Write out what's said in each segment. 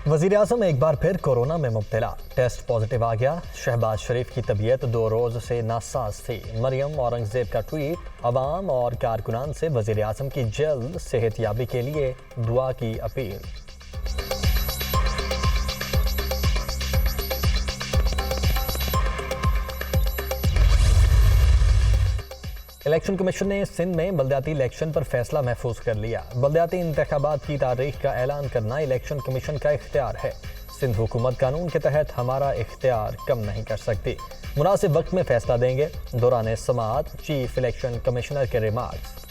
वज़ीर-ए-आज़म एक बार फिर कोरोना में मुब्तला, टेस्ट पॉजिटिव आ गया। शहबाज शरीफ की तबीयत 2 रोज़ से नासाज थी। मरियम औरंगज़ेब का ट्वीट, अवाम और कारकुनान से वज़ीर-ए-आज़म की जल्द सेहतयाबी के लिए दुआ की अपील। इलेक्शन कमीशन ने सिंध में बल्दियाती इलेक्शन पर फैसला महफूज कर लिया। बल्दियाती इंतखाबात की तारीख का ऐलान करना इलेक्शन कमीशन का इख्तियार है। सिंध हुकूमत कानून के तहत हमारा इख्तियार कम नहीं कर सकती। मुनासिब वक्त में फैसला देंगे। दौरान समाअत चीफ इलेक्शन कमिश्नर के रिमार्क्स।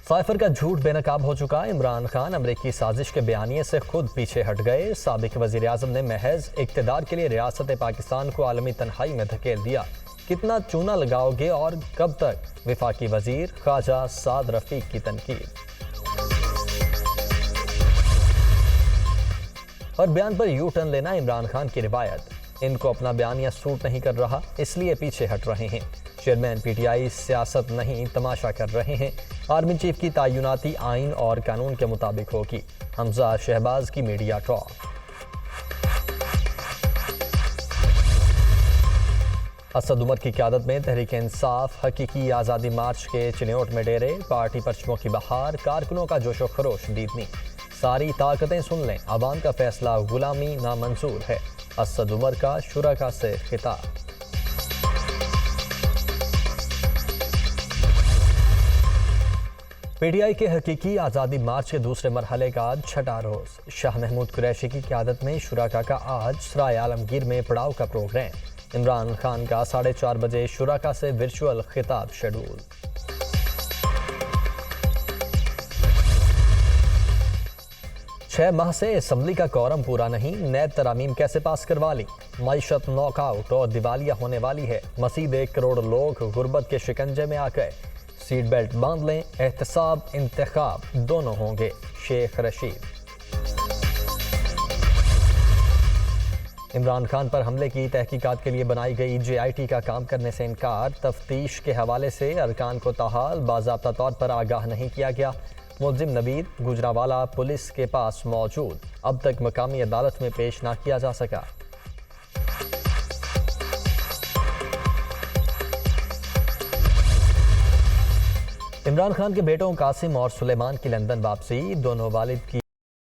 साइफर का झूठ बेनकाब हो चुका। इमरान खान अमरीकी साजिश के बयानिए से खुद पीछे हट गए। साबिक वजीर आजम ने महज इक्तदार के लिए रियासत पाकिस्तान को आलमी तन्हाई में धकेल दिया। कितना चूना लगाओगे और कब तक? विफाकी वजीर ख्वाजा साद रफीक की तनकीद। और बयान पर यू टर्न लेना इमरान खान की रिवायत। इनको अपना बयानिया सूट नहीं कर रहा, इसलिए पीछे हट रहे हैं। चेयरमैन पीटीआई सियासत नहीं तमाशा कर रहे हैं। आर्मी चीफ की तैनाती आइन और कानून के मुताबिक होगी। हमजा शहबाज की मीडिया टॉक। असद उमर की क़यादत में तहरीक इंसाफ हकीकी आज़ादी मार्च के चिन्योट में डेरे। पार्टी परचमों की बहार, कारकुनों का जोशो खरोश दीदनी। सारी ताकतें सुन लें, अवाम का फैसला गुलामी नामंजूर है। असद उमर का शुरका से खिताब। पीटीआई के हकीकी आज़ादी मार्च के दूसरे मरहले का आज 6वां रोज। शाह महमूद कुरैशी की क़यादत में शुरका का आज सराय आलमगीर में पड़ाव का प्रोग्राम। इमरान खान का 4:30 बजे शुरका से वर्चुअल खिताब शेड्यूल। छह माह से असम्बली का कोरम पूरा नहीं, नैब तरामीम कैसे पास करवा ली? मईशत नॉकआउट और दिवालिया होने वाली है। मज़ीद 1 करोड़ लोग गुर्बत के शिकंजे में आ गए। सीट बेल्ट बांध लें, एहतसाब इंतखाब दोनों होंगे। शेख रशीद। इमरान खान पर हमले की तहकीकात के लिए बनाई गई JIT का काम करने से इनकार। तफ्तीश के हवाले से अरकान को ताहाल बाज़ाब्ता तौर पर आगाह नहीं किया गया। मुलजिम नवीद गुजरावाला पुलिस के पास मौजूद, अब तक मकामी अदालत में पेश ना किया जा सका। इमरान खान के बेटों कासिम और सुलेमान की लंदन वापसी। दोनों वालिद की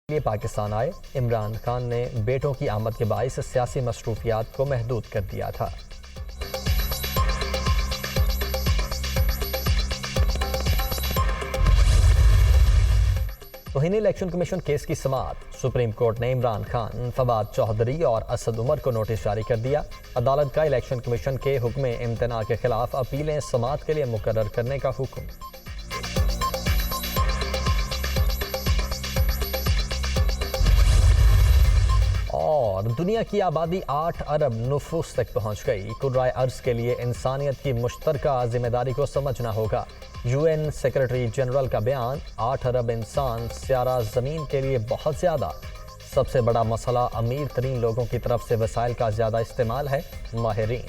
लिए पाकिस्तान आए। इमरान खान ने बेटों की आमद के बाइस सियासी मसरूफियात को महदूद कर दिया था। तौहीन इलेक्शन कमीशन केस की समाअत। सुप्रीम कोर्ट ने इमरान खान, फवाद चौधरी और असद उमर को नोटिस जारी कर दिया। अदालत का इलेक्शन कमीशन के हुक्म इम्तना के खिलाफ अपीलें समाअत के लिए मुकर्रर करने का हुक्म। और दुनिया की आबादी 8 अरब नुफूस तक पहुंच गई। कुर्राए अर्ज के लिए इंसानियत की मुश्तरका जिम्मेदारी को समझना होगा। UN सेक्रेटरी जनरल का बयान। 8 अरब इंसान स्यारा ज़मीन के लिए बहुत ज़्यादा। सबसे बड़ा मसला अमीर तरीन लोगों की तरफ से वसाइल का ज़्यादा इस्तेमाल है। माहिरीन।